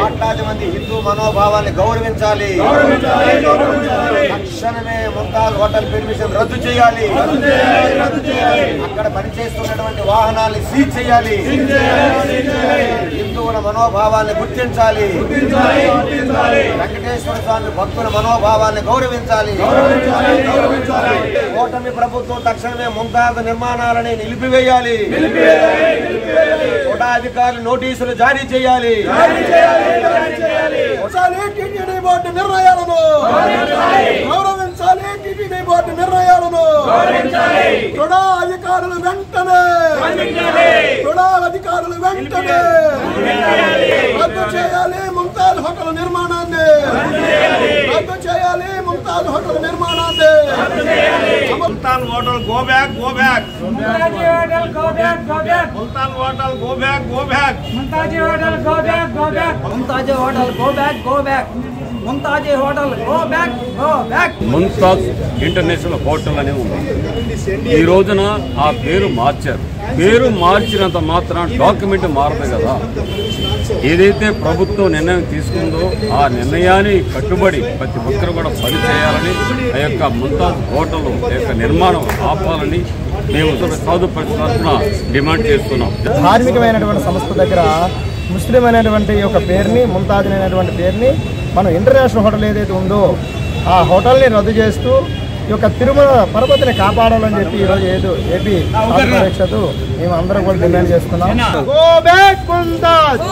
కోట్లాది మంది హిందూ మనోభావాన్ని గౌరవించాలి. తక్షణమే ముంతాజ్ హోటల్ పెర్మిషన్ రద్దు చేయాలి. అక్కడ పనిచేస్తున్నటువంటి వాహనాన్ని సీజ్ చేయాలి. హిందువుల మనోభావాన్ని గుర్తించాలి. వెంకటేశ్వర స్వామి భక్తుల మనోభావాన్ని గౌరవించాలి. కూటమి ప్రభుత్వం తక్షణమే ముంతాజ్ నిర్మాణాలని నిలిపివేయాలి. కూడా అధికారులు నోటీసులు జారీ చేయాలి. టీటీడీ బోర్డు నిర్ణయాలను గౌరవించాలి. టీటీడీ బోర్డు నిర్ణయాలను కూడా అధికారులు వెంటనే రద్దు చేయాలి. ముంతాజ్ హోటల్ నిర్మాణాన్ని రద్దు చేయాలి. ముంతాజ్ హోటల్ నిర్మాణాన్ని Mumtaz hotel go back. Mumtaz hotel go back. Mumtaz hotel go back. Mumtaz hotel go back. Mumtaz international hotel అనే ఉంది. ఈ రోజున ఆ పేరు మార్చారు. పేరు మార్చినంత మాత్రం డాక్యుమెంట్ మారదు కదా. ఏదైతే ప్రభుత్వం నిర్ణయం తీసుకుందో ఆ నిర్ణయాన్ని కట్టుబడి ప్రతి ఒక్కరు కూడా పని చేయాలని, ఆ యొక్క ముంతాజ్ హోటల్ యొక్క నిర్మాణం ఆపాలని మేము సాధు పరిస్థితున్న డిమాండ్ చేస్తున్నాం. ధార్మికమైనటువంటి సంస్థ దగ్గర ముస్లిం అనేటువంటి ఒక పేరుని, ముంతాజ్ అనేటువంటి పేరుని మనం ఇంటర్నేషనల్ హోటల్ ఏదైతే ఉందో ఆ హోటల్ని రద్దు చేస్తూ ఈ యొక్క తిరుమల పరపతిని కాపాడాలని చెప్పి ఈరోజు ఏపీ పరిషత్ మేము అందరం కూడా డిమాండ్ చేస్తున్నాం. Go back Mumtaz.